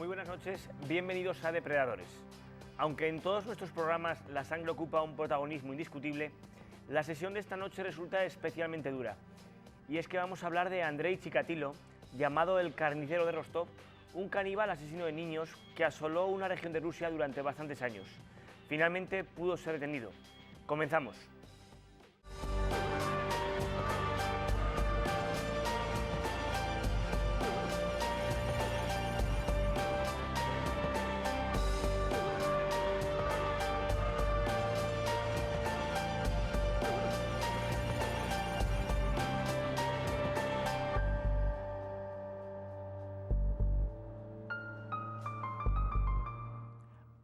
Muy buenas noches, bienvenidos a Depredadores. Aunque en todos nuestros programas la sangre ocupa un protagonismo indiscutible, la sesión de esta noche resulta especialmente dura. Y es que vamos a hablar de Andrei Chikatilo, llamado el carnicero de Rostov, un caníbal asesino de niños que asoló una región de Rusia durante bastantes años. Finalmente pudo ser detenido. Comenzamos.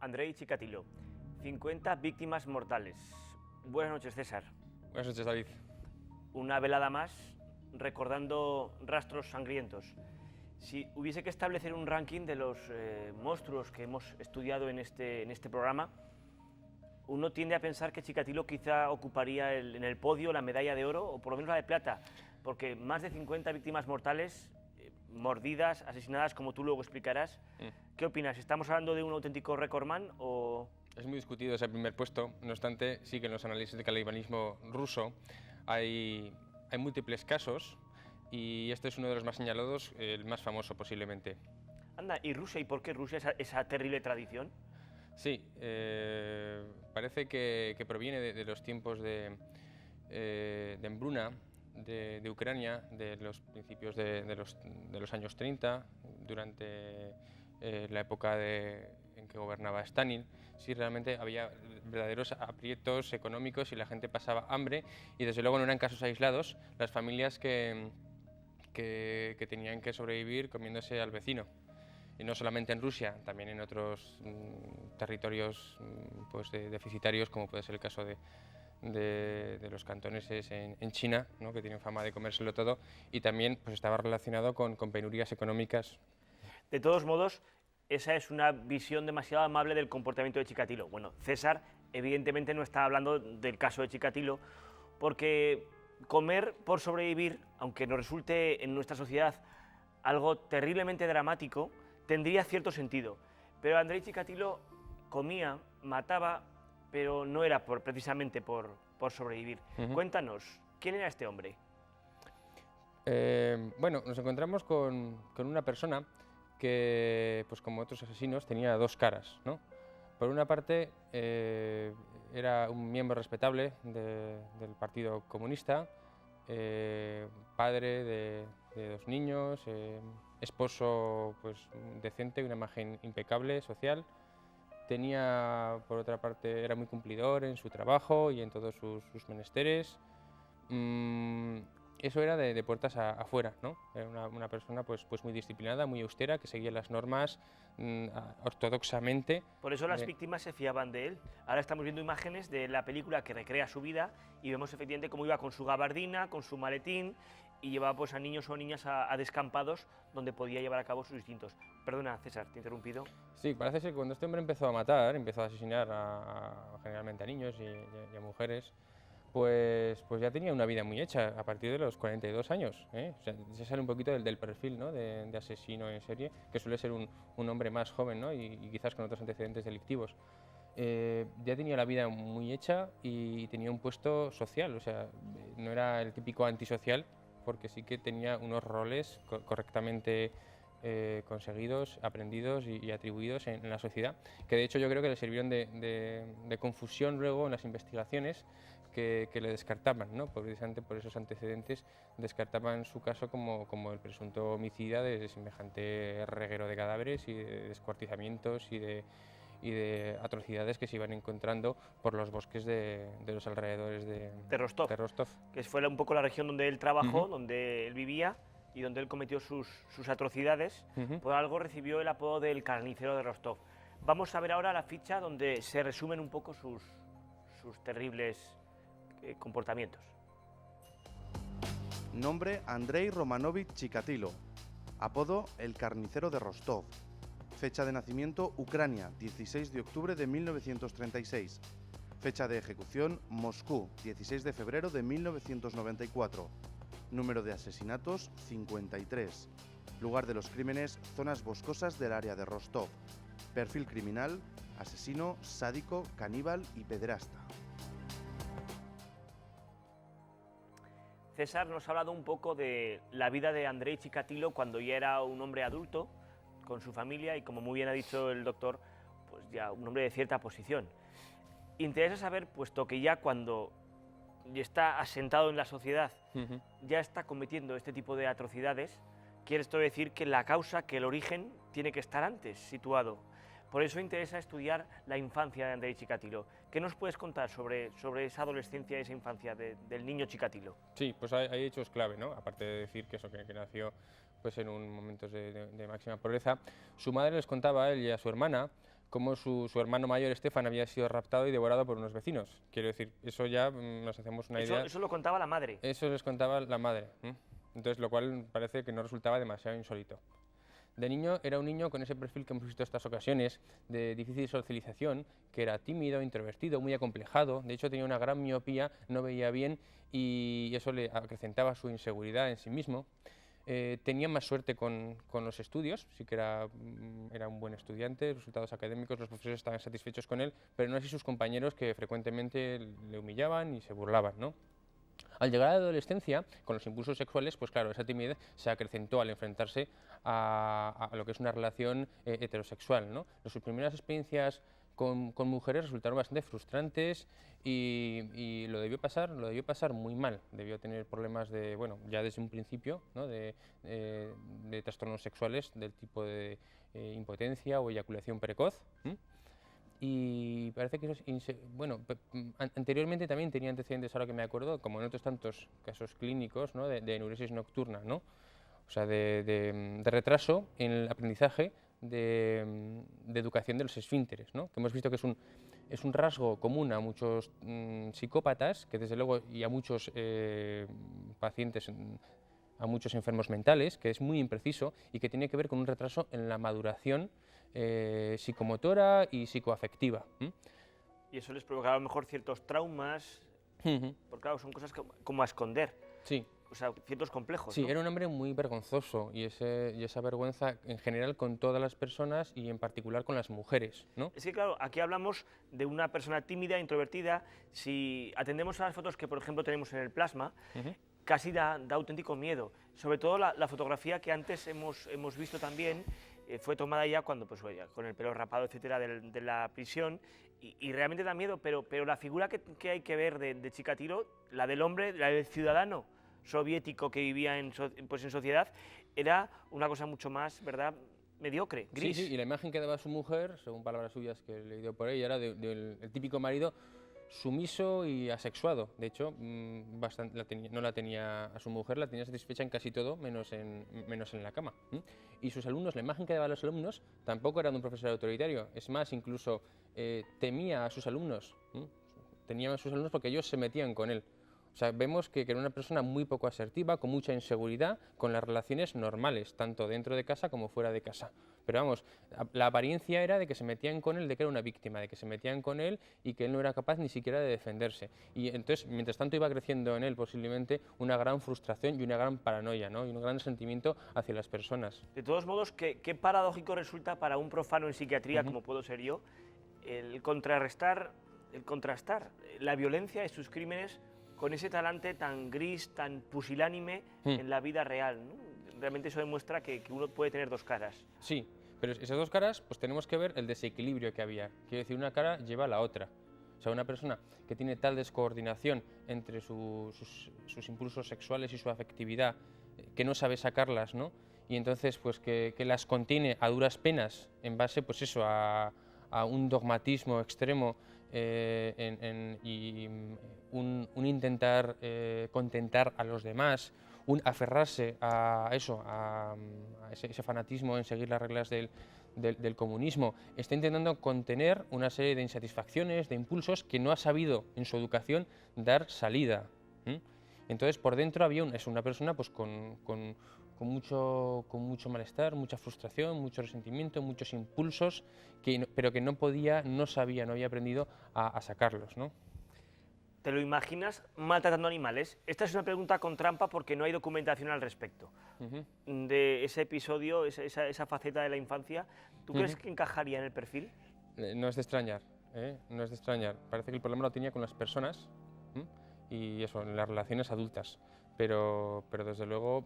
Andrei Chikatilo, 50 víctimas mortales. Buenas noches, César. Buenas noches, David. Una velada más, recordando rastros sangrientos. Si hubiese que establecer un ranking de los monstruos que hemos estudiado en este programa, uno tiende a pensar que Chikatilo quizá ocuparía en el podio la medalla de oro, o por lo menos la de plata, porque más de 50 víctimas mortales, mordidas, asesinadas, como tú luego explicarás. ¿Qué opinas? ¿Estamos hablando de un auténtico recordman o...? Es muy discutido ese primer puesto, no obstante, sí que en los análisis de canibalismo ruso hay múltiples casos y este es uno de los más señalados, el más famoso posiblemente. Anda, ¿y Rusia? ¿Y por qué Rusia esa terrible tradición? Sí, parece que proviene de los tiempos de hambruna de Ucrania, de los principios de los años 30, durante la época en que gobernaba Stalin. Sí, realmente había verdaderos aprietos económicos y la gente pasaba hambre, y desde luego no eran casos aislados las familias que tenían que sobrevivir comiéndose al vecino. Y no solamente en Rusia, también en otros territorios pues, deficitarios, como puede ser el caso de los cantoneses en China, ¿no?, que tienen fama de comérselo todo, y también pues, estaba relacionado con penurias económicas. De todos modos, esa es una visión demasiado amable del comportamiento de Chikatilo. Bueno, César evidentemente no está hablando del caso de Chikatilo, porque comer por sobrevivir, aunque nos resulte en nuestra sociedad algo terriblemente dramático, tendría cierto sentido. Pero Andrei Chikatilo comía, mataba, pero no era precisamente por sobrevivir. Cuéntanos, ¿quién era este hombre? Bueno, nos encontramos con una persona que, pues como otros asesinos, tenía dos caras, ¿no? Por una parte, era un miembro respetable del Partido Comunista, padre de dos niños, esposo pues, decente, una imagen impecable, social. Tenía, por otra parte, era muy cumplidor en su trabajo y en todos sus menesteres. Eso era de puertas afuera, ¿no? Era una persona pues muy disciplinada, muy austera, que seguía las normas ortodoxamente. Por eso las víctimas se fiaban de él. Ahora estamos viendo imágenes de la película que recrea su vida y vemos efectivamente cómo iba con su gabardina, con su maletín, y llevaba pues, a niños o niñas a descampados donde podía llevar a cabo sus instintos. Perdona, César, te he interrumpido. Sí, parece ser que cuando este hombre empezó a matar, empezó a asesinar generalmente a niños y a mujeres, pues ya tenía una vida muy hecha a partir de los 42 años. O sea, se sale un poquito del perfil, ¿no?, de asesino en serie, que suele ser un hombre más joven, ¿no?, y quizás con otros antecedentes delictivos. Ya tenía la vida muy hecha y tenía un puesto social, o sea, no era el típico antisocial, porque sí que tenía unos roles correctamente conseguidos, aprendidos y atribuidos en la sociedad, que de hecho yo creo que le sirvieron de confusión luego en las investigaciones que le descartaban, ¿no? Precisamente por esos antecedentes descartaban su caso como el presunto homicida de semejante reguero de cadáveres y de descuartizamientos y de atrocidades que se iban encontrando por los bosques de los alrededores de Rostov. Que fue un poco la región donde él trabajó, donde él vivía y donde él cometió sus atrocidades. Por algo recibió el apodo del carnicero de Rostov. Vamos a ver ahora la ficha donde se resumen un poco sus terribles comportamientos. Nombre: Andrei Romanovich Chikatilo. Apodo: el carnicero de Rostov. Fecha de nacimiento: Ucrania, 16 de octubre de 1936. Fecha de ejecución: Moscú, 16 de febrero de 1994. Número de asesinatos: 53. Lugar de los crímenes, zonas boscosas del área de Rostov. Perfil criminal, asesino, sádico, caníbal y pederasta. César nos ha hablado un poco de la vida de Andrei Chikatilo cuando ya era un hombre adulto, con su familia y, como muy bien ha dicho el doctor, pues ya un hombre de cierta posición. Interesa saber, puesto que ya cuando ya está asentado en la sociedad, ya está cometiendo este tipo de atrocidades, quiere esto decir que la causa, que el origen, tiene que estar antes situado. Por eso interesa estudiar la infancia de Andrei Chikatilo. ¿Qué nos puedes contar sobre esa adolescencia, esa infancia del niño Chikatilo? Sí, pues hay hechos clave, ¿no? Aparte de decir que nació pues en un momentos de máxima pobreza. Su madre les contaba a él y a su hermana cómo su hermano mayor, Stefan, había sido raptado y devorado por unos vecinos. Quiero decir, eso ya nos hacemos una idea. Eso lo contaba la madre. Eso les contaba la madre. Entonces, lo cual parece que no resultaba demasiado insólito. De niño era un niño con ese perfil que hemos visto en estas ocasiones, de difícil socialización, que era tímido, introvertido, muy acomplejado. De hecho, tenía una gran miopía, no veía bien y eso le acrecentaba su inseguridad en sí mismo. Tenía más suerte con los estudios, sí que era un buen estudiante, resultados académicos, los profesores estaban satisfechos con él, pero no así sus compañeros, que frecuentemente le humillaban y se burlaban, ¿no? Al llegar a la adolescencia, con los impulsos sexuales, pues claro, esa timidez se acrecentó al enfrentarse a lo que es una relación heterosexual, ¿no? Sus primeras experiencias con mujeres resultaron bastante frustrantes y lo debió pasar muy mal. Debió tener problemas ya desde un principio, ¿no? de trastornos sexuales del tipo de impotencia o eyaculación precoz. Y parece que anteriormente también tenía antecedentes, ahora que me acuerdo, como en otros tantos casos clínicos, ¿no? de enuresis nocturna, ¿no? O sea, de retraso en el aprendizaje de educación de los esfínteres, ¿no? Que hemos visto que es un rasgo común a muchos psicópatas, que desde luego, y a muchos pacientes, a muchos enfermos mentales, que es muy impreciso y que tiene que ver con un retraso en la maduración psicomotora y psicoafectiva. Y eso les provocaba a lo mejor ciertos traumas, porque claro, son cosas como a esconder. Sí. O sea, ciertos complejos. Sí, ¿no? era un hombre muy vergonzoso y esa vergüenza en general con todas las personas y en particular con las mujeres, ¿no? Es que claro, aquí hablamos de una persona tímida, introvertida. Si atendemos a las fotos que, por ejemplo, tenemos en el plasma, casi da auténtico miedo. Sobre todo la fotografía que antes hemos visto también, fue tomada ya cuando, pues, con el pelo rapado, etcétera, de la prisión, y realmente da miedo, pero la figura que hay que ver de Chikatilo, la del hombre, la del ciudadano soviético que vivía en sociedad, era una cosa mucho más, ¿verdad?, mediocre, gris. Sí, y la imagen que daba su mujer, según palabras suyas que he leído por ahí, era del típico marido sumiso y asexuado. De hecho, no la tenía a su mujer, la tenía satisfecha en casi todo, menos en la cama. Y sus alumnos, la imagen que daba a los alumnos, tampoco era de un profesor autoritario. Es más, incluso temía a sus alumnos. Tenía a sus alumnos porque ellos se metían con él. O sea, vemos que era una persona muy poco asertiva, con mucha inseguridad, con las relaciones normales, tanto dentro de casa como fuera de casa. Pero vamos, la apariencia era de que se metían con él, de que era una víctima, de que se metían con él y que él no era capaz ni siquiera de defenderse. Y entonces, mientras tanto, iba creciendo en él posiblemente una gran frustración y una gran paranoia, ¿no? Y un gran sentimiento hacia las personas. De todos modos, qué paradójico resulta para un profano en psiquiatría, como puedo ser yo, el contrastar la violencia de sus crímenes con ese talante tan gris, tan pusilánime en la vida real, ¿no? Realmente eso demuestra que uno puede tener dos caras. Sí, pero esas dos caras, pues tenemos que ver el desequilibrio que había. Quiero decir, una cara lleva a la otra. O sea, una persona que tiene tal descoordinación entre sus impulsos sexuales y su afectividad, que no sabe sacarlas, ¿no? Y entonces, pues que las contiene a duras penas en base, pues eso, a un dogmatismo extremo y un intentar contentar a los demás, un aferrarse a eso, a ese fanatismo en seguir las reglas del comunismo. Está intentando contener una serie de insatisfacciones, de impulsos que no ha sabido en su educación dar salida. Entonces, por dentro había una persona pues, con mucho malestar, mucha frustración, mucho resentimiento, muchos impulsos, pero que no sabía, no había aprendido a sacarlos, ¿no? ¿te lo imaginas maltratando animales? Esta es una pregunta con trampa porque no hay documentación al respecto. De ese episodio, esa faceta de la infancia, ¿tú crees que encajaría en el perfil? No es de extrañar, no es de extrañar. Parece que el problema lo tenía con las personas y eso, en las relaciones adultas. Pero desde luego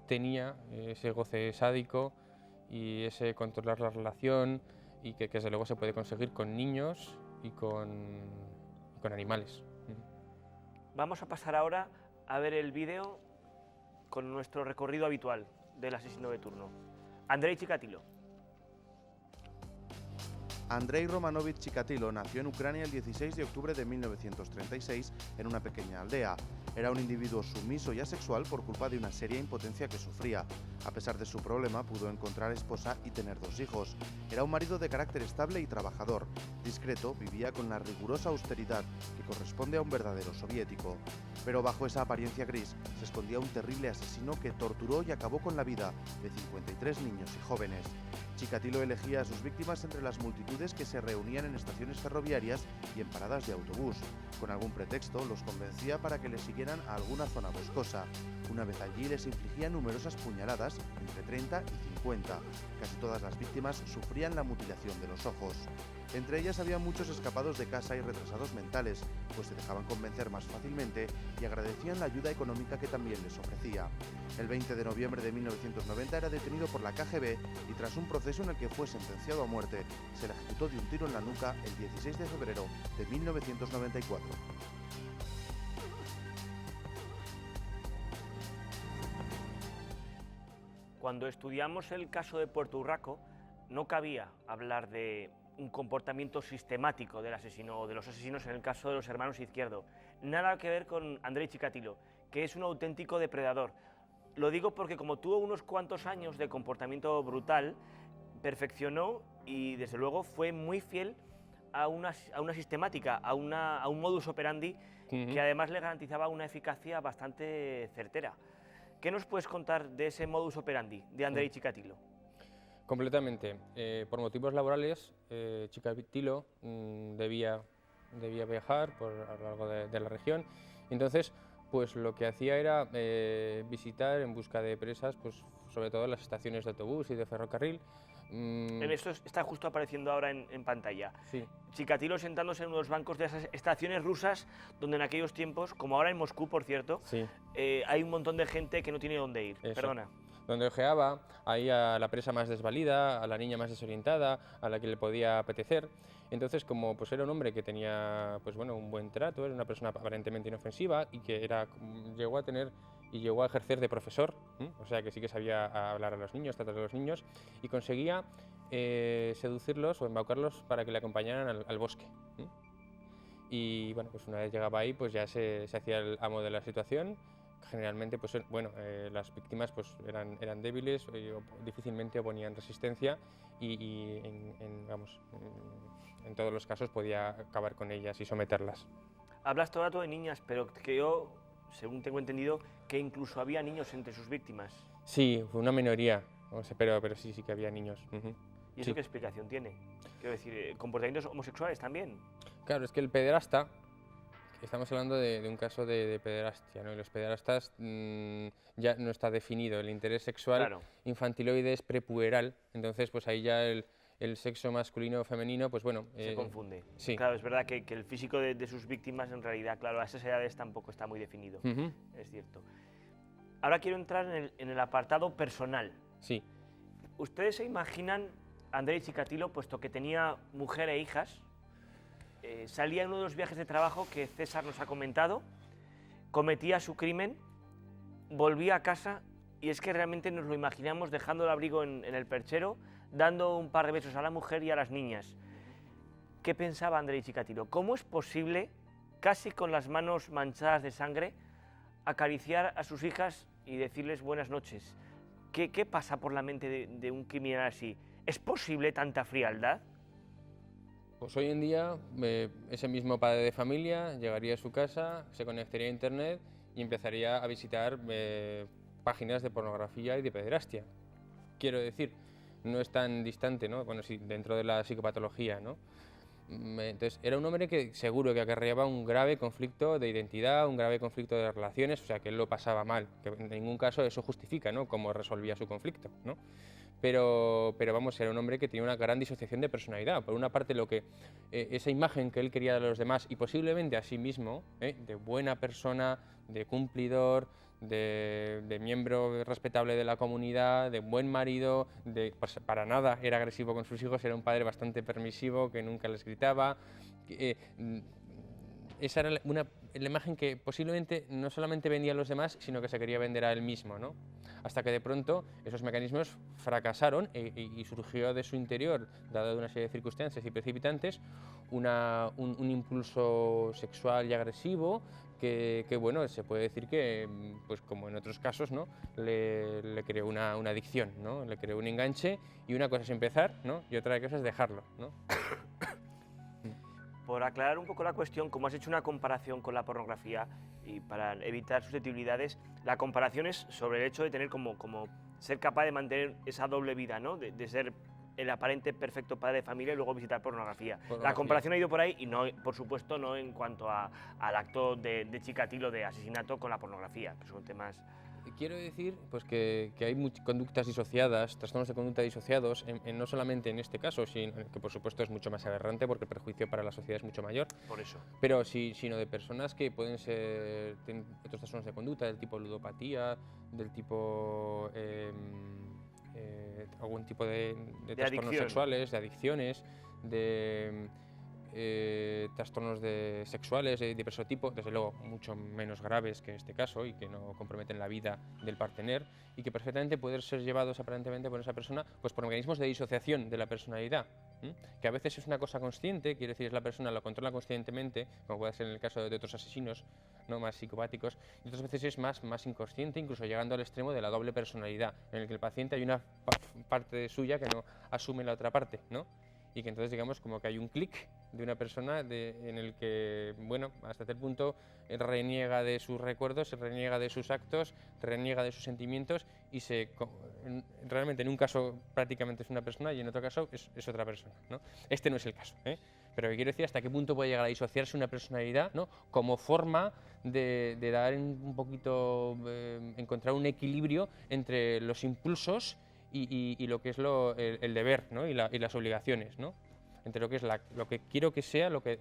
tenía ese goce sádico y ese controlar la relación y que desde luego se puede conseguir con niños y con animales. Vamos a pasar ahora a ver el vídeo con nuestro recorrido habitual del asesino de turno. Andrei Chikatilo. Andrei Romanovich Chikatilo nació en Ucrania el 16 de octubre de 1936 en una pequeña aldea. Era un individuo sumiso y asexual por culpa de una seria impotencia que sufría. A pesar de su problema, pudo encontrar esposa y tener 2 hijos. Era un marido de carácter estable y trabajador. Discreto, vivía con la rigurosa austeridad que corresponde a un verdadero soviético. Pero bajo esa apariencia gris se escondía un terrible asesino que torturó y acabó con la vida de 53 niños y jóvenes. Chikatilo elegía a sus víctimas entre las multitudes que se reunían en estaciones ferroviarias y en paradas de autobús. Con algún pretexto los convencía para que le siguieran a alguna zona boscosa. Una vez allí les infligía numerosas puñaladas, entre 30 y 50. Casi todas las víctimas sufrían la mutilación de los ojos. Entre ellas había muchos escapados de casa y retrasados mentales, pues se dejaban convencer más fácilmente y agradecían la ayuda económica que también les ofrecía. El 20 de noviembre de 1990 era detenido por la KGB y tras un proceso en el que fue sentenciado a muerte, se le ejecutó de un tiro en la nuca el 16 de febrero de 1994. Cuando estudiamos el caso de Puerto Urraco, no cabía hablar de un comportamiento sistemático del asesino o de los asesinos en el caso de los hermanos Izquierdo. Nada que ver con Andrei Chikatilo, que es un auténtico depredador. Lo digo porque como tuvo unos cuantos años de comportamiento brutal, perfeccionó y desde luego fue muy fiel a una sistemática, a un modus operandi que además le garantizaba una eficacia bastante certera. ¿Qué nos puedes contar de ese modus operandi de Andrei Chikatilo? Completamente. Por motivos laborales, Chikatilo debía viajar a lo largo de la región. Entonces, pues lo que hacía era visitar en busca de presas, pues sobre todo las estaciones de autobús y de ferrocarril. En esto está justo apareciendo ahora en pantalla. Sí. Chikatilo sentándose en unos bancos de esas estaciones rusas, donde en aquellos tiempos, como ahora en Moscú, por cierto, Sí. Hay un montón de gente que no tiene dónde ir. Eso. Perdona. Donde ojeaba ahí a la presa más desvalida, a la niña más desorientada, a la que le podía apetecer. Entonces, como pues era un hombre que tenía pues bueno, un buen trato, era una persona aparentemente inofensiva y que llegó a ejercer de profesor, o sea que sí que sabía hablar a los niños, tratar a los niños, y conseguía seducirlos o embaucarlos para que le acompañaran al bosque. Y bueno, pues una vez llegaba ahí, pues ya se hacía el amo de la situación. Generalmente, pues bueno, las víctimas pues eran débiles, difícilmente oponían resistencia y en todos los casos podía acabar con ellas y someterlas. Hablas todo el rato de niñas, pero creo, según tengo entendido, que incluso había niños entre sus víctimas. Sí, fue una minoría, o sea, pero sí que había niños. ¿Y eso Sí. qué explicación tiene? Quiero decir, comportamientos homosexuales también. Claro, es que el pederasta, estamos hablando de un caso de pederastia, ¿no? Y los pederastas ya no está definido, el interés sexual Claro. infantiloide es prepuberal, entonces pues ahí ya el sexo masculino o femenino, pues bueno... Se confunde. Sí. Claro, es verdad que el físico de sus víctimas, en realidad, claro, a esas edades tampoco está muy definido. Ujú. Es cierto. Ahora quiero entrar en el apartado personal. Sí, ¿Ustedes se imaginan a Andrei Chikatilo, puesto que tenía mujer e hijas, salía en uno de los viajes de trabajo que César nos ha comentado, cometía su crimen, volvía a casa y es que realmente nos lo imaginamos dejando el abrigo en el perchero, dando un par de besos a la mujer y a las niñas? ¿Qué pensaba Andrei Chikatilo? ¿Cómo es posible, casi con las manos manchadas de sangre, acariciar a sus hijas y decirles buenas noches? ¿Qué pasa por la mente de un criminal así? ¿Es posible tanta frialdad? pues hoy en día ese mismo padre de familia llegaría a su casa, se conectaría a internet y empezaría a visitar páginas de pornografía y de pederastia. Quiero decir, no es tan distante, ¿no? Bueno, sí, dentro de la psicopatología, ¿no? Entonces era un hombre que seguro que acarreaba un grave conflicto de identidad, un grave conflicto de relaciones, o sea, que él lo pasaba mal, que en ningún caso eso justifica, ¿no?, cómo resolvía su conflicto, ¿no? Pero vamos, era un hombre que tenía una gran disociación de personalidad. Por una parte, esa imagen que él quería de los demás y posiblemente a sí mismo, de buena persona, de cumplidor, de miembro respetable de la comunidad, de buen marido, pues, para nada era agresivo con sus hijos, era un padre bastante permisivo, que nunca les gritaba. Esa era la imagen que posiblemente no solamente vendía a los demás, sino que se quería vender a él mismo, ¿no? Hasta que de pronto esos mecanismos fracasaron y surgió de su interior, dado una serie de circunstancias y precipitantes, un impulso sexual y agresivo que, bueno, se puede decir que, pues como en otros casos, ¿no?, le creó una adicción, ¿no?, le creó un enganche, y una cosa es empezar, ¿no?, y otra cosa es dejarlo, ¿no? Por aclarar un poco la cuestión, como has hecho una comparación con la pornografía y para evitar susceptibilidades, la comparación es sobre el hecho de tener como ser capaz de mantener esa doble vida, ¿no? De ser el aparente perfecto padre de familia y luego visitar pornografía. La comparación ha ido por ahí y no, por supuesto, no en cuanto al acto de Chikatilo de asesinato con la pornografía, que son temas... Quiero decir, pues que hay conductas disociadas, trastornos de conducta disociados, no solamente en este caso, sino que por supuesto es mucho más aberrante porque el perjuicio para la sociedad es mucho mayor. Por eso. Pero sí, sino de personas que pueden ser, tienen otros trastornos de conducta, del tipo ludopatía, del tipo algún tipo de trastornos adicción. sexuales, de adicciones, de trastornos sexuales de diverso tipo, desde luego mucho menos graves que este caso y que no comprometen la vida del partener, y que perfectamente pueden ser llevados aparentemente por esa persona pues por mecanismos de disociación de la personalidad, que a veces es una cosa consciente, quiere decir, es la persona lo controla conscientemente, como puede ser en el caso de otros asesinos, ¿no?, más psicopáticos, y otras veces es más inconsciente, incluso llegando al extremo de la doble personalidad, en el que el paciente hay una parte suya que no asume la otra parte, ¿no?, y que entonces digamos como que hay un clic de una persona en el que, bueno, hasta tal punto reniega de sus recuerdos, reniega de sus actos, reniega de sus sentimientos y realmente en un caso prácticamente es una persona y en otro caso es otra persona, ¿no? Este no es el caso, pero quiero decir hasta qué punto puede llegar a disociarse una personalidad, ¿no?, como forma de dar un poquito, encontrar un equilibrio entre los impulsos y lo que es el deber, ¿no?, y las obligaciones, ¿no?, entre lo que es lo que quiero que sea, lo que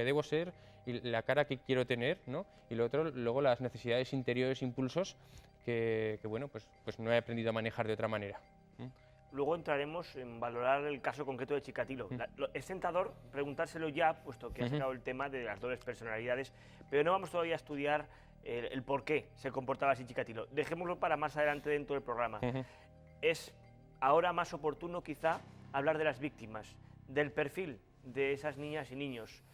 debo ser y la cara que quiero tener, ¿no?, y lo otro, luego las necesidades interiores, impulsos que bueno, pues no he aprendido a manejar de otra manera. Luego entraremos en valorar el caso concreto de Chikatilo. Es tentador preguntárselo ya, puesto que ha sacado el tema de las dobles personalidades, pero no vamos todavía a estudiar el por qué se comportaba así Chikatilo. Dejémoslo para más adelante dentro del programa. Es ahora más oportuno quizá hablar de las víctimas, del perfil de esas niñas y niños.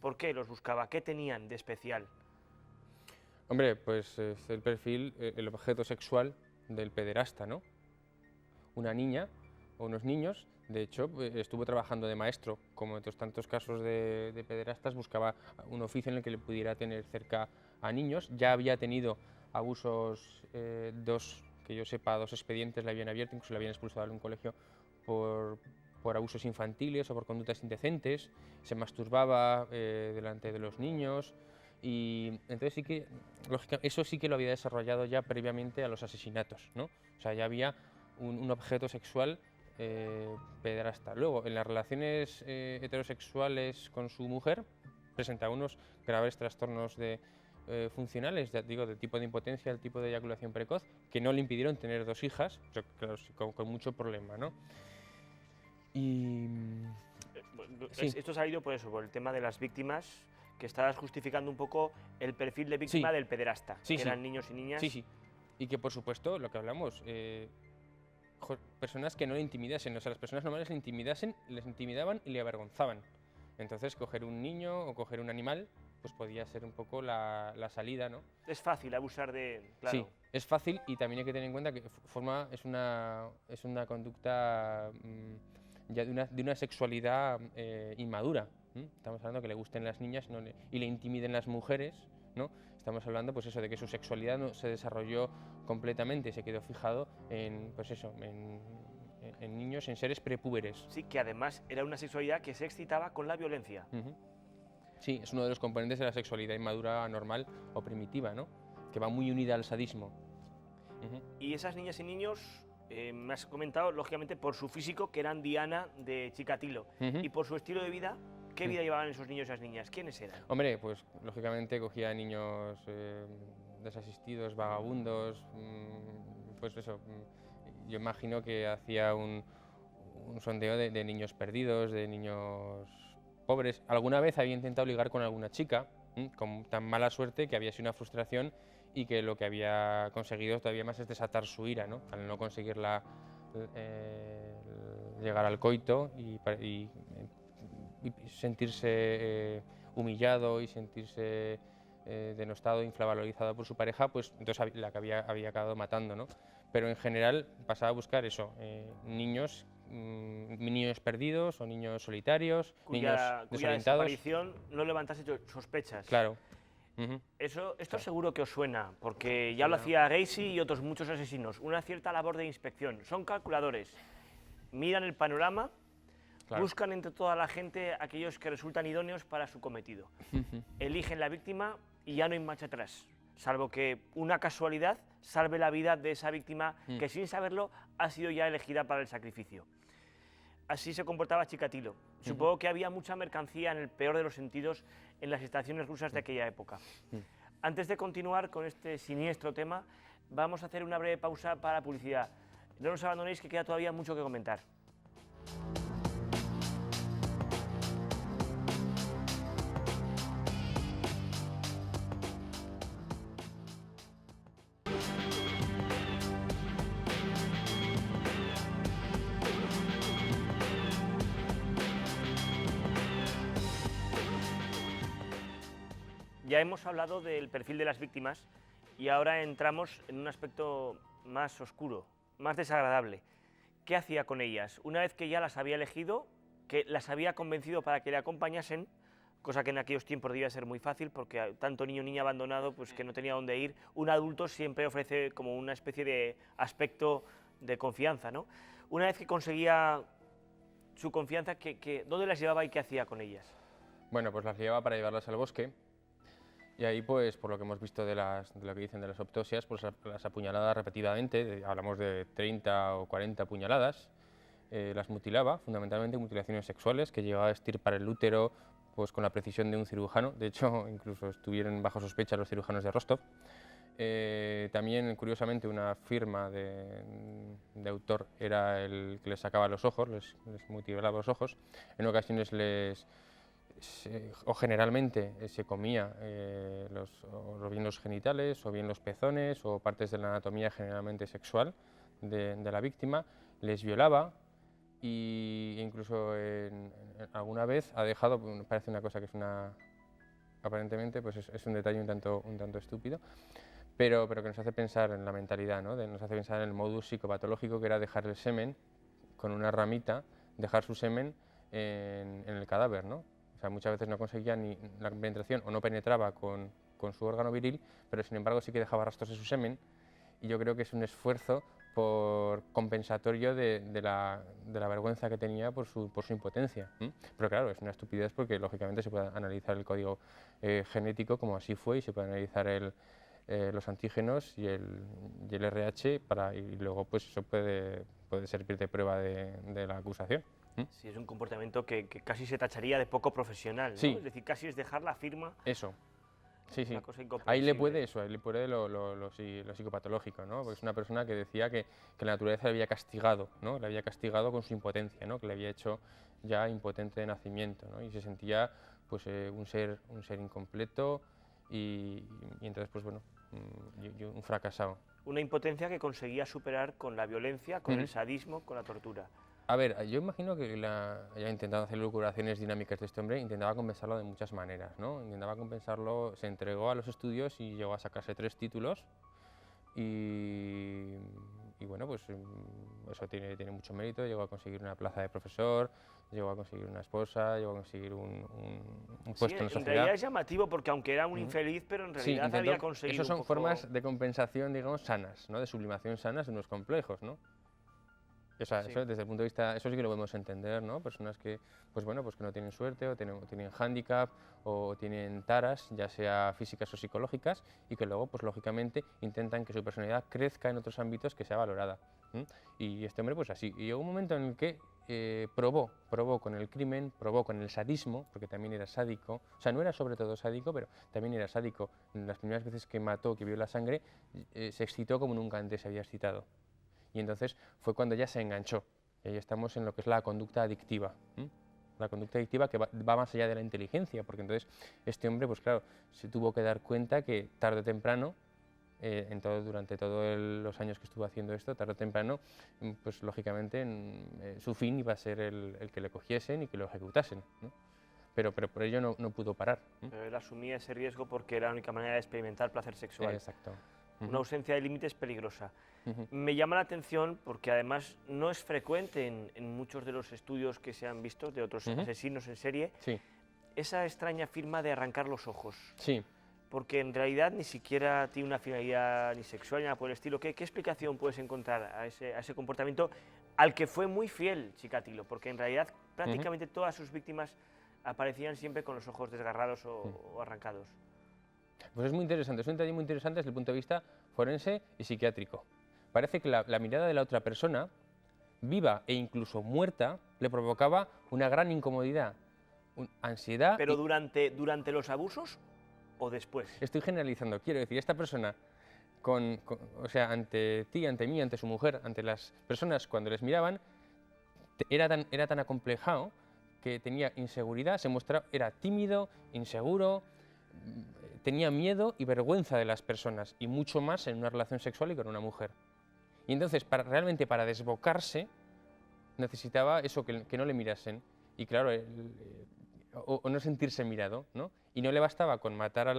¿Por qué los buscaba? ¿Qué tenían de especial? Hombre, pues es el perfil, el objeto sexual del pederasta, ¿no? Una niña o unos niños, de hecho, estuvo trabajando de maestro, como en otros tantos casos de pederastas, buscaba un oficio en el que le pudiera tener cerca a niños. Ya había tenido abusos, que yo sepa, 2 expedientes le habían abierto, incluso le habían expulsado de un colegio por abusos infantiles o por conductas indecentes, se masturbaba delante de los niños, y entonces sí que, lógicamente, eso sí que lo había desarrollado ya previamente a los asesinatos, ¿no? O sea, ya había un objeto sexual pederasta. Luego, en las relaciones heterosexuales con su mujer, presenta unos graves trastornos funcionales, ya digo, del tipo de impotencia, del tipo de eyaculación precoz, que no le impidieron tener 2 hijas, pero claro, con mucho problema, ¿no? Y sí. Esto ha salido por eso, por el tema de las víctimas, que estabas justificando un poco el perfil de víctima del pederasta, que eran niños y niñas. Sí, y que por supuesto, lo que hablamos, personas que no le intimidasen, o sea, las personas normales les intimidaban y le avergonzaban. Entonces, coger un niño o coger un animal, pues podía ser un poco la salida, ¿no? Es fácil abusar de... Claro. Sí, es fácil, y también hay que tener en cuenta que es una conducta ya de una sexualidad inmadura. Estamos hablando que le gusten las niñas y le intimiden las mujeres, ¿no? Estamos hablando, pues eso, de que su sexualidad no se desarrolló completamente, se quedó fijado en en niños, en seres prepúberes. Sí, que además era una sexualidad que se excitaba con la violencia. Sí, es uno de los componentes de la sexualidad inmadura normal o primitiva, ¿no? Que va muy unida al sadismo. Y esas niñas y niños, me has comentado, lógicamente, por su físico, que eran Diana de Chikatilo, y por su estilo de vida, ¿qué vida llevaban esos niños y esas niñas? ¿Quiénes eran? Hombre, pues lógicamente cogía niños desasistidos, vagabundos, pues eso, yo imagino que hacía un sondeo de niños perdidos, de niños pobres. Alguna vez había intentado ligar con alguna chica, con tan mala suerte que había sido una frustración y que lo que había conseguido todavía más es desatar su ira, ¿no? Al no conseguirla llegar al coito y sentirse humillado y sentirse denostado, infravalorizado por su pareja, pues entonces la que había acabado matando, ¿no? Pero en general pasaba a buscar eso, niños perdidos o niños solitarios, niños Cuya desorientados. desaparición no levantase sospechas. Claro. Esto seguro que os suena, porque ya lo hacía Gacy y otros muchos asesinos. Una cierta labor de inspección. Son calculadores, miran el panorama, Claro. buscan entre toda la gente aquellos que resultan idóneos para su cometido. Eligen la víctima y ya no hay marcha atrás, salvo que una casualidad salve la vida de esa víctima que sin saberlo ha sido ya elegida para el sacrificio. Así se comportaba Chikatilo. Supongo que había mucha mercancía, en el peor de los sentidos, en las estaciones rusas de aquella época. Antes de continuar con este siniestro tema, vamos a hacer una breve pausa para publicidad. No nos abandonéis, que queda todavía mucho que comentar. Ya hemos hablado del perfil de las víctimas y ahora entramos en un aspecto más oscuro, más desagradable. ¿Qué hacía con ellas? Una vez que ya las había elegido, que las había convencido para que le acompañasen, cosa que en aquellos tiempos debía ser muy fácil porque tanto niño o niña abandonado pues que no tenía dónde ir, un adulto siempre ofrece como una especie de aspecto de confianza, ¿no? Una vez que conseguía su confianza, ¿dónde las llevaba y qué hacía con ellas? Bueno, pues las llevaba para llevarlas al bosque. Y ahí, pues, por lo que hemos visto de lo que dicen de las autopsias, pues las apuñalaba repetidamente, hablamos de 30 o 40 puñaladas, las mutilaba, fundamentalmente mutilaciones sexuales, que llegaba a extirpar el útero pues, con la precisión de un cirujano. De hecho, incluso estuvieron bajo sospecha los cirujanos de Rostov. También, curiosamente, una firma de autor era el que les sacaba los ojos, les mutilaba los ojos. En ocasiones o generalmente se comía o bien los genitales, o bien los pezones, o partes de la anatomía generalmente sexual de la víctima, les violaba e incluso alguna vez ha dejado, parece una cosa que es aparentemente pues es un detalle un tanto estúpido, pero que nos hace pensar en la mentalidad, ¿no? Nos hace pensar en el modus psicopatológico que era dejar el semen con una ramita, dejar su semen en el cadáver, ¿no? O sea, muchas veces no conseguía ni la penetración o no penetraba con su órgano viril, pero sin embargo sí que dejaba rastros de su semen, y yo creo que es un esfuerzo compensatorio de la vergüenza que tenía por su impotencia. Pero claro, es una estupidez porque lógicamente se puede analizar el código genético como así fue, y se puede analizar los antígenos y el RH y luego pues eso puede servir de prueba de la acusación. Sí, es un comportamiento que casi se tacharía de poco profesional, ¿no? Sí. Es decir, casi es dejar la firma. Eso. Sí, sí. Una cosa Ahí le incomprensible. puede lo psicopatológico, ¿no? Porque es una persona que decía que la naturaleza le había castigado, ¿no? Le había castigado con su impotencia, ¿no? Que le había hecho ya impotente de nacimiento, ¿no? Y se sentía pues un ser incompleto y entonces pues bueno, un fracasado. Una impotencia que conseguía superar con la violencia, con el sadismo, con la tortura. A ver, yo imagino que ya intentando hacer lucuraciones dinámicas de este hombre, intentaba compensarlo de muchas maneras, ¿no? Intentaba compensarlo, se entregó a los estudios y llegó a sacarse 3 títulos y bueno, pues eso tiene mucho mérito. Llegó a conseguir una plaza de profesor, llegó a conseguir una esposa, llegó a conseguir un puesto en la En sociedad. realidad es llamativo porque aunque era un infeliz, pero en Sí, realidad había conseguido Esas son un poco... formas de compensación, digamos, sanas, ¿no? De sublimación sanas de unos complejos, ¿no? O sea, Sí. eso desde el punto de vista, eso sí que lo podemos entender, ¿no? Personas que, pues bueno, pues que no tienen suerte o tienen hándicap o tienen taras, ya sea físicas o psicológicas, y que luego, pues lógicamente, intentan que su personalidad crezca en otros ámbitos que sea valorada. Y este hombre, pues así. Y llegó un momento en el que probó con el crimen, probó con el sadismo, porque también era sádico, o sea, no era sobre todo sádico, pero también era sádico. En las primeras veces que mató, que vio la sangre, se excitó como nunca antes se había excitado. Y entonces fue cuando ya se enganchó. Y ahí estamos en lo que es la conducta adictiva. La conducta adictiva que va más allá de la inteligencia, porque entonces este hombre, pues claro, se tuvo que dar cuenta que tarde o temprano, durante todos los años que estuvo haciendo esto, tarde o temprano, pues lógicamente su fin iba a ser el que le cogiesen y que lo ejecutasen, ¿no? Pero por ello no pudo parar. Pero él asumía ese riesgo porque era la única manera de experimentar placer sexual. Exacto. Una ausencia de límites peligrosa. Ujú. Me llama la atención porque además no es frecuente en muchos de los estudios que se han visto de otros asesinos en serie Sí, esa extraña firma de arrancar los ojos. sí. Porque en realidad ni siquiera tiene una finalidad ni sexual ni nada por el estilo. ¿Qué explicación puedes encontrar a ese comportamiento al que fue muy fiel Chikatilo? Porque en realidad prácticamente todas sus víctimas aparecían siempre con los ojos desgarrados o arrancados. Pues es muy interesante, es un detalle muy interesante desde el punto de vista forense y psiquiátrico. Parece que la mirada de la otra persona, viva e incluso muerta, le provocaba una gran incomodidad, ansiedad. ¿Pero durante los abusos o después? Estoy generalizando, quiero decir, esta persona, o sea, ante ti, ante mí, ante su mujer, ante las personas cuando les miraban, era tan acomplejado que tenía inseguridad, era tímido, inseguro, tenía miedo y vergüenza de las personas, y mucho más en una relación sexual y con una mujer. Y entonces, realmente para desbocarse, necesitaba eso, que no le mirasen. Y claro, o no sentirse mirado, ¿no? Y no le bastaba con matar a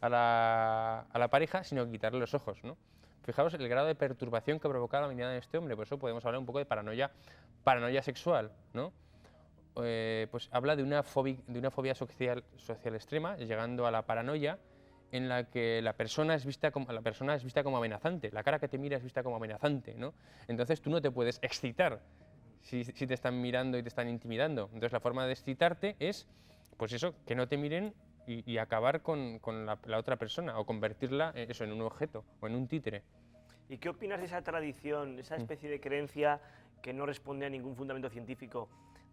la pareja, sino quitarle los ojos, ¿no? Fijaos el grado de perturbación que provocaba la mirada de este hombre, por eso podemos hablar un poco de paranoia sexual, ¿no? Pues habla de una fobia social extrema, llegando a la paranoia, en la que la persona es vista como amenazante, la cara que te mira es vista como amenazante, ¿no? Entonces tú no te puedes excitar si te están mirando y te están intimidando. Entonces la forma de excitarte es, pues eso, que no te miren y acabar con la otra persona, o convertirla en un objeto o en un títere. ¿Y qué opinas de esa tradición, esa especie de creencia que no responde a ningún fundamento científico,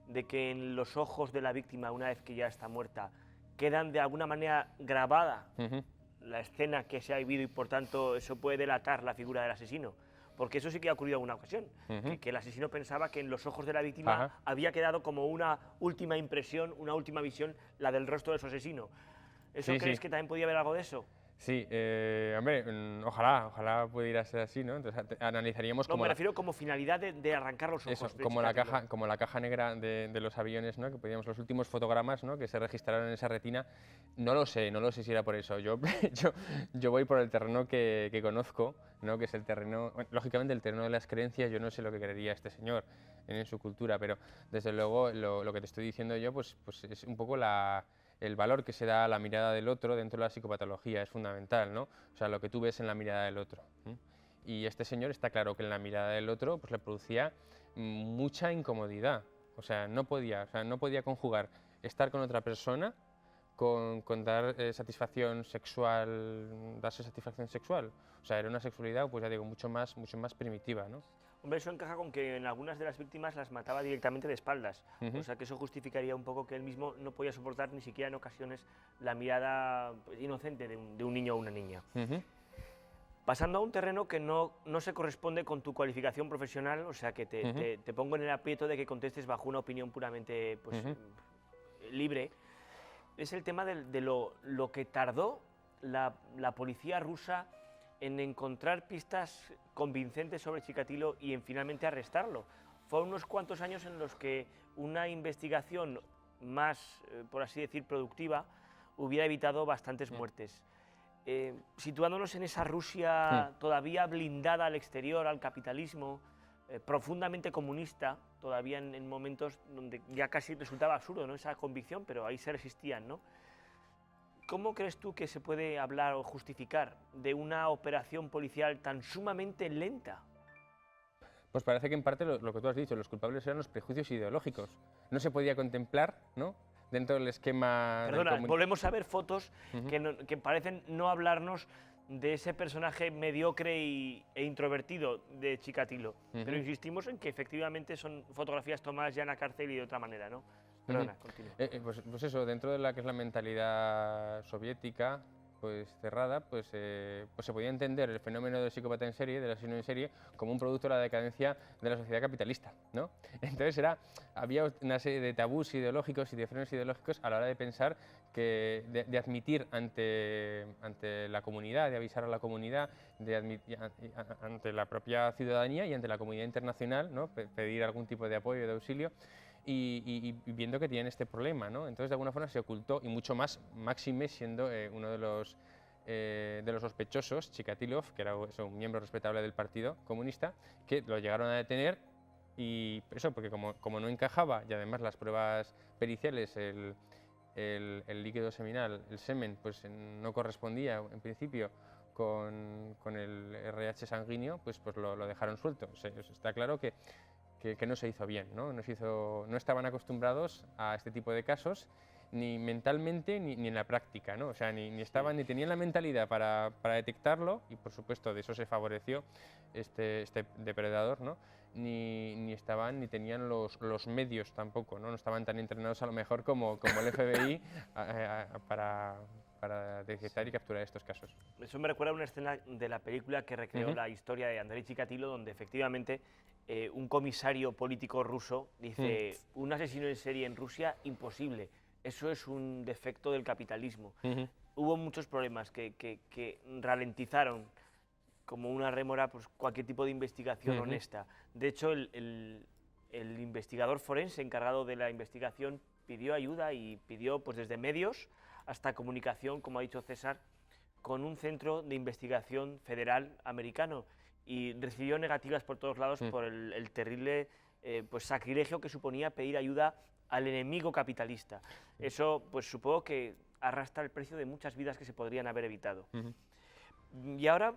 de que en los ojos de la víctima, una vez que ya está muerta, quedan de alguna manera grabada la escena que se ha vivido y por tanto eso puede delatar la figura del asesino? Porque eso sí que ha ocurrido en alguna ocasión, que el asesino pensaba que en los ojos de la víctima había quedado como una última impresión, una última visión, la del rostro de su asesino. ¿Eso crees que también podía haber algo de eso? Sí, hombre, ojalá pudiera ser así, ¿no? Entonces analizaríamos me refiero como finalidad de arrancar los ojos. Eso, como la caja negra de los aviones, ¿no? Que podíamos, los últimos fotogramas, ¿no? Que se registraron en esa retina. No lo sé si era por eso. Yo voy por el terreno que conozco, ¿no? Que es el terreno, bueno, lógicamente el terreno de las creencias. Yo no sé lo que creería este señor en su cultura, pero desde luego lo que te estoy diciendo yo, pues es un poco el valor que se da a la mirada del otro dentro de la psicopatología es fundamental, ¿no? O sea, lo que tú ves en la mirada del otro. Y este señor está claro que en la mirada del otro pues le producía mucha incomodidad. O sea, no podía conjugar estar con otra persona con darse satisfacción sexual. O sea, era una sexualidad, pues ya digo, mucho más primitiva, ¿no? Hombre, eso encaja con que en algunas de las víctimas las mataba directamente de espaldas. O sea, que eso justificaría un poco que él mismo no podía soportar ni siquiera en ocasiones la mirada inocente de un niño o una niña. Pasando a un terreno que no se corresponde con tu cualificación profesional, o sea, que te pongo en el aprieto de que contestes bajo una opinión puramente pues, libre, es el tema de lo que tardó la policía rusa en encontrar pistas convincentes sobre Chikatilo y en finalmente arrestarlo. Fueron unos cuantos años en los que una investigación más, por así decir, productiva, hubiera evitado bastantes muertes. Situándonos en esa Rusia todavía blindada al exterior, al capitalismo, profundamente comunista, todavía en momentos donde ya casi resultaba absurdo, ¿no? Esa convicción, pero ahí se resistían, ¿no? ¿Cómo crees tú que se puede hablar o justificar de una operación policial tan sumamente lenta? Pues parece que en parte lo que tú has dicho, los culpables eran los prejuicios ideológicos. No se podía contemplar, ¿no?, dentro del esquema... Perdona, volvemos a ver fotos que parecen no hablarnos de ese personaje mediocre e introvertido de Chikatilo. Pero insistimos en que efectivamente son fotografías tomadas ya en la cárcel y de otra manera, ¿no? Perdona, continúa. Pues eso, dentro de la que es la mentalidad soviética, pues cerrada, pues se podía entender el fenómeno del psicópata en serie, del asesino en serie, como un producto de la decadencia de la sociedad capitalista, ¿no? Entonces había una serie de tabús ideológicos y de frenos ideológicos a la hora de pensar de admitir ante la comunidad, de avisar a la comunidad, ante la propia ciudadanía y ante la comunidad internacional, ¿no?, pedir algún tipo de apoyo, de auxilio. Y viendo que tienen este problema, ¿no? Entonces de alguna forma se ocultó, y mucho más Máxime siendo uno de los sospechosos, Chikatilov, que era un miembro respetable del Partido Comunista, que lo llegaron a detener, y eso porque como no encajaba, y además las pruebas periciales, el líquido seminal, el semen, pues no correspondía en principio con el RH sanguíneo, pues lo dejaron suelto. Está claro que no se hizo bien, ¿no? No estaban acostumbrados a este tipo de casos, ni mentalmente ni en la práctica, ¿no? O sea, ni tenían la mentalidad para detectarlo, y por supuesto de eso se favoreció este depredador, ¿no? Ni tenían los medios tampoco, ¿no? No estaban tan entrenados a lo mejor como el FBI para detectar y capturar estos casos. Eso me recuerda a una escena de la película que recreó la historia de Andrei Chikatilo, donde efectivamente un comisario político ruso dice: un asesino en serie en Rusia, imposible, eso es un defecto del capitalismo. Hubo muchos problemas que ralentizaron como una rémora pues, cualquier tipo de investigación honesta. De hecho, el investigador forense encargado de la investigación pidió ayuda y pidió pues, desde medios hasta comunicación, como ha dicho César, con un centro de investigación federal americano, y recibió negativas por todos lados por el terrible pues, sacrilegio que suponía pedir ayuda al enemigo capitalista. Eso pues supongo que arrastra el precio de muchas vidas que se podrían haber evitado. Y ahora,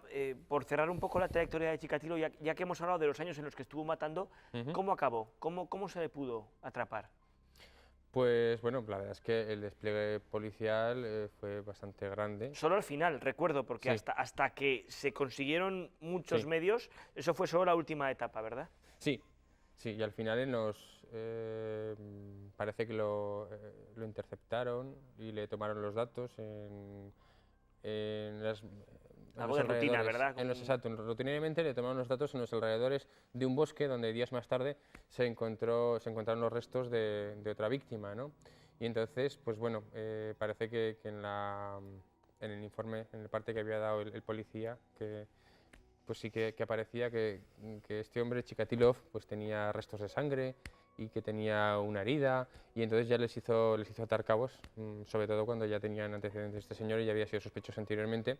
por cerrar un poco la trayectoria de Chikatilo, ya que hemos hablado de los años en los que estuvo matando, ¿cómo acabó? ¿Cómo se le pudo atrapar? Pues bueno, la verdad es que el despliegue policial fue bastante grande. Solo al final, recuerdo, porque sí, hasta que se consiguieron muchos medios, eso fue solo la última etapa, ¿verdad? Sí, y al final parece que lo interceptaron y le tomaron los datos algo de rutina, ¿verdad? Exacto, rutinariamente le tomaron los datos en los alrededores de un bosque donde días más tarde se encontraron los restos de otra víctima, ¿no? Y entonces, pues bueno, parece que en el informe, en la parte que había dado el policía, pues sí que aparecía que este hombre, Chikatilov, pues tenía restos de sangre y que tenía una herida, y entonces ya les hizo atar cabos, sobre todo cuando ya tenían antecedentes este señor y ya había sido sospechoso anteriormente.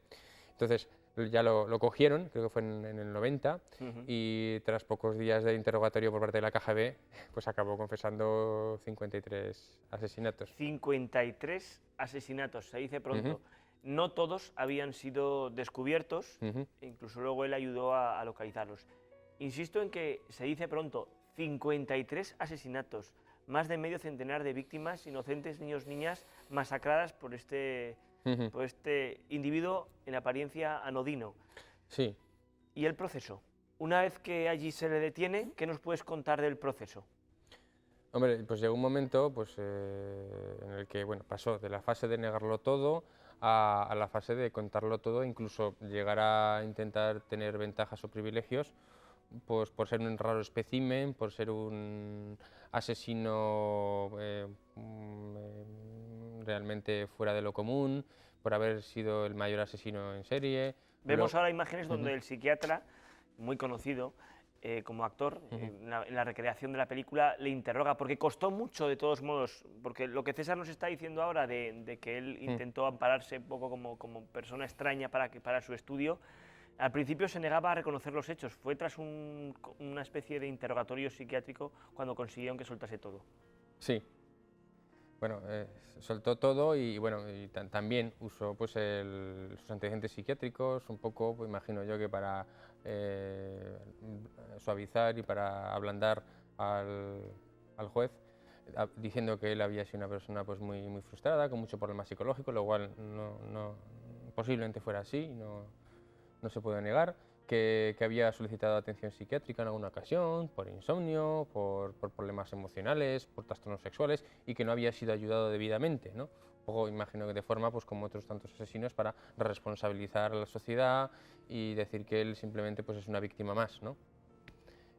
Entonces ya lo cogieron, creo que fue en el 90, y tras pocos días de interrogatorio por parte de la KGB, pues acabó confesando 53 asesinatos. 53 asesinatos, se dice pronto. No todos habían sido descubiertos, incluso luego él ayudó a localizarlos. Insisto en que se dice pronto, 53 asesinatos, más de medio centenar de víctimas inocentes, niños, niñas, masacradas por este individuo en apariencia anodino. Sí. ¿Y el proceso? Una vez que allí se le detiene, ¿qué nos puedes contar del proceso? Hombre, pues llegó un momento pues, en el que bueno, pasó de la fase de negarlo todo a la fase de contarlo todo, incluso llegar a intentar tener ventajas o privilegios, pues por ser un raro espécimen, por ser un asesino realmente fuera de lo común, por haber sido el mayor asesino en serie. Vemos ahora imágenes donde el psiquiatra, muy conocido como actor, en la recreación de la película, le interroga, porque costó mucho de todos modos, porque lo que César nos está diciendo ahora de que él intentó ampararse un poco como persona extraña para su estudio, al principio se negaba a reconocer los hechos. Fue tras una especie de interrogatorio psiquiátrico cuando consiguieron que soltase todo. Sí. Bueno, soltó todo y bueno, y también usó pues sus antecedentes psiquiátricos, un poco, pues, imagino yo que para suavizar y para ablandar al juez, diciendo que él había sido una persona pues muy frustrada, con mucho problema psicológico, lo cual posiblemente fuera así, no se puede negar, que había solicitado atención psiquiátrica en alguna ocasión, por insomnio, por problemas emocionales, por trastornos sexuales, y que no había sido ayudado debidamente, ¿no? Luego imagino que de forma, pues como otros tantos asesinos, para responsabilizar a la sociedad y decir que él simplemente pues, es una víctima más, ¿no?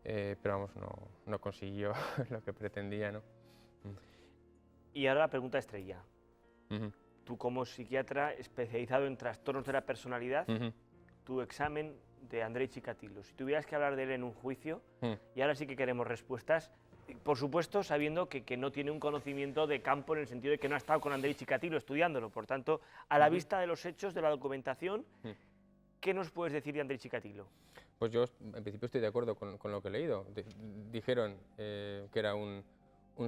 Pero vamos, no consiguió lo que pretendía, ¿no? Y ahora la pregunta estrella. Ujú, Tú como psiquiatra especializado en trastornos de la personalidad, ujú, tu examen de Andrei Chikatilo, si tuvieras que hablar de él en un juicio, ujú. y ahora sí que queremos respuestas, por supuesto sabiendo que no tiene un conocimiento de campo en el sentido de que no ha estado con Andrei Chikatilo estudiándolo, por tanto, a la vista de los hechos, de la documentación, ¿qué nos puedes decir de Andrei Chikatilo? Pues yo en principio estoy de acuerdo con lo que he leído. Dijeron que era un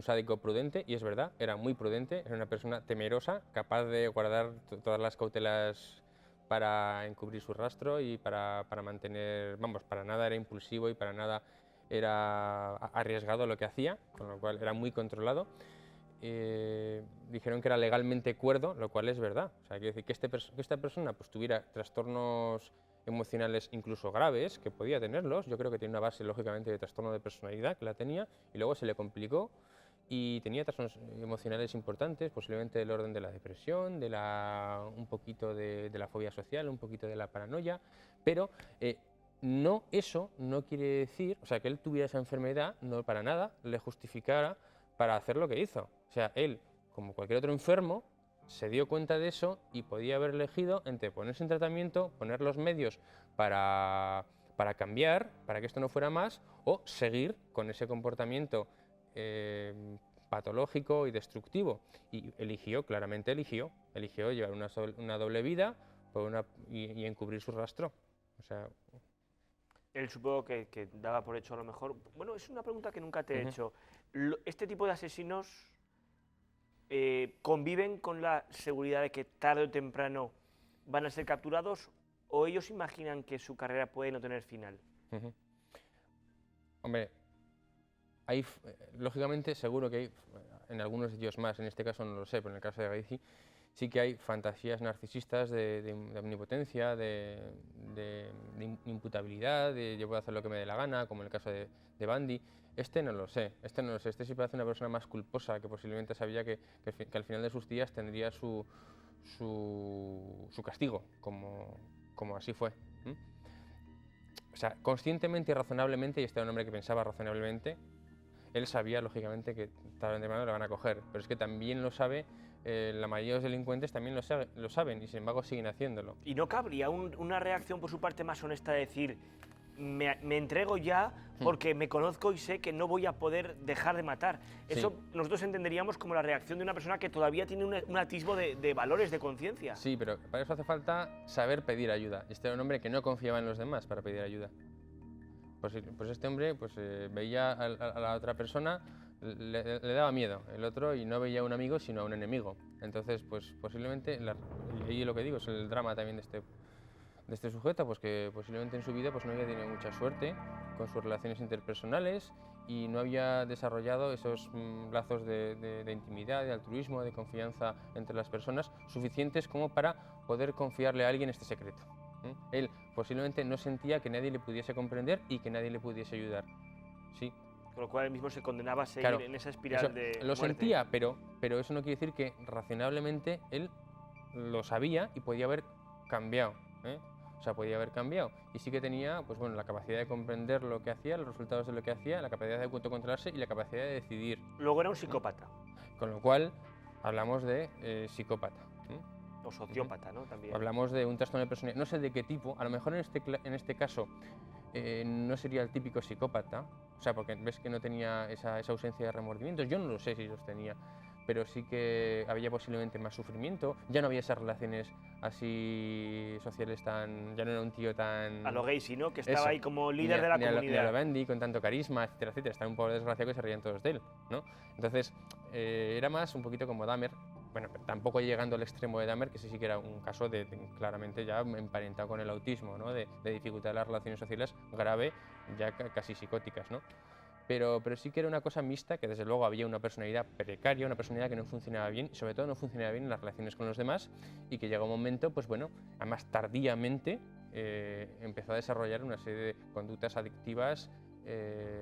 sádico prudente, y es verdad, era muy prudente, era una persona temerosa, capaz de guardar todas las cautelas para encubrir su rastro y para mantener, vamos, para nada era impulsivo y para nada era arriesgado lo que hacía, con lo cual era muy controlado. Dijeron que era legalmente cuerdo, lo cual es verdad. O sea, quiere decir que esta persona pues, tuviera trastornos emocionales incluso graves, que podía tenerlos. Yo creo que tiene una base, lógicamente, de trastorno de personalidad, que la tenía, y luego se le complicó y tenía trastornos emocionales importantes, posiblemente del orden de la depresión, un poquito de la fobia social, un poquito de la paranoia, pero eso no quiere decir, o sea, que él tuviera esa enfermedad, no para nada le justificara para hacer lo que hizo. O sea, él, como cualquier otro enfermo, se dio cuenta de eso y podía haber elegido entre ponerse en tratamiento, poner los medios para cambiar, para que esto no fuera más, o seguir con ese comportamiento patológico y destructivo. Y claramente eligió llevar una doble vida y encubrir su rastro. O sea, Él supongo que daba por hecho a lo mejor. Bueno, es una pregunta que nunca te he Ujú. hecho. ¿Este tipo de asesinos conviven con la seguridad de que tarde o temprano van a ser capturados o ellos imaginan que su carrera puede no tener final? Ujú. Hombre, lógicamente seguro que hay en algunos sitios más, en este caso no lo sé, pero en el caso de Gacy sí que hay fantasías narcisistas de omnipotencia, de imputabilidad, de yo puedo hacer lo que me dé la gana, como en el caso de Bundy. Este no lo sé, este sí parece una persona más culposa, que posiblemente sabía que al final de sus días tendría su castigo, como así fue. O sea, conscientemente y razonablemente, y este era un hombre que pensaba razonablemente, él sabía, lógicamente, que tarde o temprano le van a coger, pero es que también lo sabe, la mayoría de los delincuentes también lo saben y sin embargo siguen haciéndolo. ¿Y no cabría una reacción por su parte más honesta de decir, me entrego ya porque me conozco y sé que no voy a poder dejar de matar? Eso Sí. nosotros entenderíamos como la reacción de una persona que todavía tiene un atisbo de valores, de conciencia. Sí, pero para eso hace falta saber pedir ayuda. Este era un hombre que no confiaba en los demás para pedir ayuda. Pues este hombre veía a la otra persona, le daba miedo el otro, y no veía a un amigo sino a un enemigo. Entonces, pues posiblemente, y lo que digo es el drama también de este sujeto, pues que posiblemente en su vida pues no había tenido mucha suerte con sus relaciones interpersonales y no había desarrollado esos lazos de intimidad, de altruismo, de confianza entre las personas suficientes como para poder confiarle a alguien este secreto. Él posiblemente no sentía que nadie le pudiese comprender y que nadie le pudiese ayudar. Sí, Con lo cual él mismo se condenaba a seguir claro, en esa espiral de lo muerte. sentía, pero eso no quiere decir que razonablemente él lo sabía y podía haber cambiado. O sea, podía haber cambiado. Y sí que tenía, pues bueno, la capacidad de comprender lo que hacía, los resultados de lo que hacía, la capacidad de autocontrolarse y la capacidad de decidir. Luego era un psicópata. Con lo cual, hablamos de psicópata. O sociópata, ¿no? También. Hablamos de un trastorno de personalidad, no sé de qué tipo, a lo mejor en este caso no sería el típico psicópata, o sea, porque ves que no tenía esa ausencia de remordimientos, yo no lo sé si los tenía, pero sí que había posiblemente más sufrimiento, ya no había esas relaciones así sociales tan... ya no era un tío tan... A lo Gacy, ¿no? Que estaba Eso. ahí como líder de la Ni a comunidad. lo Bendy, con tanto carisma, etcétera, etcétera. Estaba un poco desgraciado que se reían todos de él, ¿no? Entonces, era más un poquito como Dahmer, bueno, pero tampoco llegando al extremo de Dahmer, que ese sí que era un caso de claramente ya emparentado con el autismo, ¿no? De dificultad de las relaciones sociales grave, ya casi psicóticas, ¿no? Pero sí que era una cosa mixta, que desde luego había una personalidad precaria, una personalidad que no funcionaba bien, y sobre todo no funcionaba bien en las relaciones con los demás, y que llegó un momento, pues bueno, además tardíamente, empezó a desarrollar una serie de conductas adictivas,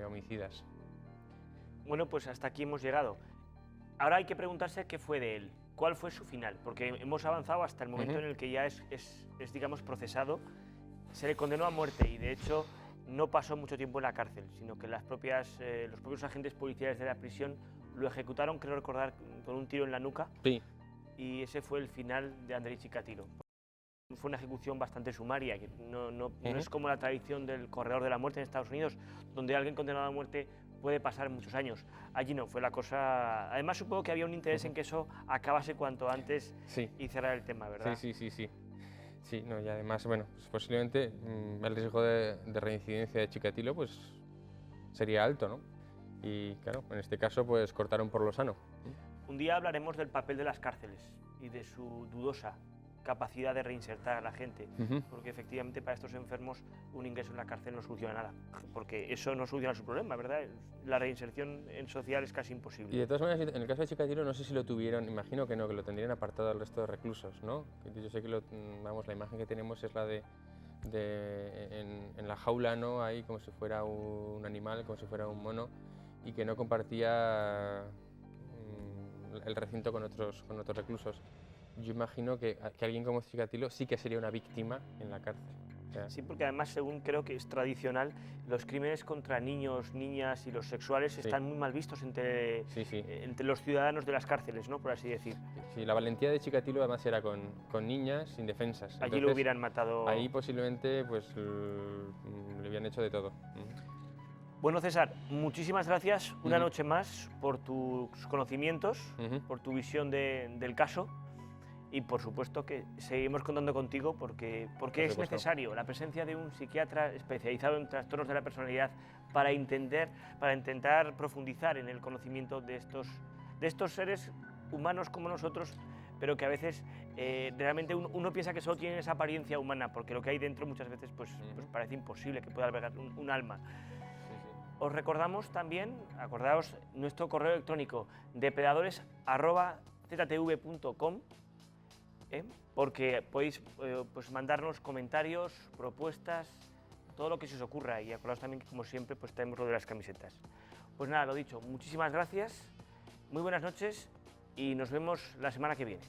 homicidas. Bueno, pues hasta aquí hemos llegado. Ahora hay que preguntarse qué fue de él, cuál fue su final, porque hemos avanzado hasta el momento en el que ya es, digamos, procesado, se le condenó a muerte y de hecho no pasó mucho tiempo en la cárcel, sino que los propios agentes policiales de la prisión lo ejecutaron, creo recordar, con un tiro en la nuca. Sí. Y ese fue el final de Andrei Chikatilo. Fue una ejecución bastante sumaria, que no es como la tradición del corredor de la muerte en Estados Unidos, donde alguien condenado a muerte puede pasar muchos años. Allí no, fue la cosa... Además supongo que había un interés en que eso acabase cuanto antes y cerrar el tema, ¿verdad? Sí, no, y además, bueno, pues posiblemente el riesgo de reincidencia de Chikatilo pues sería alto, ¿no? Y claro, en este caso pues cortaron por lo sano. Un día hablaremos del papel de las cárceles y de su dudosa capacidad de reinsertar a la gente, porque efectivamente para estos enfermos un ingreso en la cárcel no soluciona nada, porque eso no soluciona su problema, ¿verdad? La reinserción en social es casi imposible. Y de todas maneras, en el caso de Chikatilo no sé si lo tuvieron, imagino que no, que lo tendrían apartado del resto de reclusos, ¿no? Yo sé que vamos, la imagen que tenemos es la en la jaula, ¿no? Ahí como si fuera un animal, como si fuera un mono, y que no compartía el recinto con otros reclusos. Yo imagino que alguien como Chikatilo sí que sería una víctima en la cárcel. O sea, sí, porque además, según creo que es tradicional, los crímenes contra niños, niñas y los sexuales están muy mal vistos entre los ciudadanos de las cárceles, ¿no? Por así decir. Sí, la valentía de Chikatilo además era con niñas indefensas. Allí Entonces, lo hubieran matado. Ahí posiblemente pues le habían hecho de todo. Bueno, César, muchísimas gracias una noche más por tus conocimientos, por tu visión del caso. Y por supuesto que seguimos contando contigo porque es necesario la presencia de un psiquiatra especializado en trastornos de la personalidad para intentar profundizar en el conocimiento de estos seres humanos como nosotros, pero que a veces realmente uno piensa que solo tienen esa apariencia humana, porque lo que hay dentro muchas veces pues parece imposible que pueda albergar un alma. Os recordamos también, acordaos, nuestro correo electrónico depredadores@ztv.com, porque podéis pues mandarnos comentarios, propuestas, todo lo que se os ocurra, y acordaos también que como siempre pues tenemos lo de las camisetas. Pues nada, lo dicho, muchísimas gracias, muy buenas noches y nos vemos la semana que viene.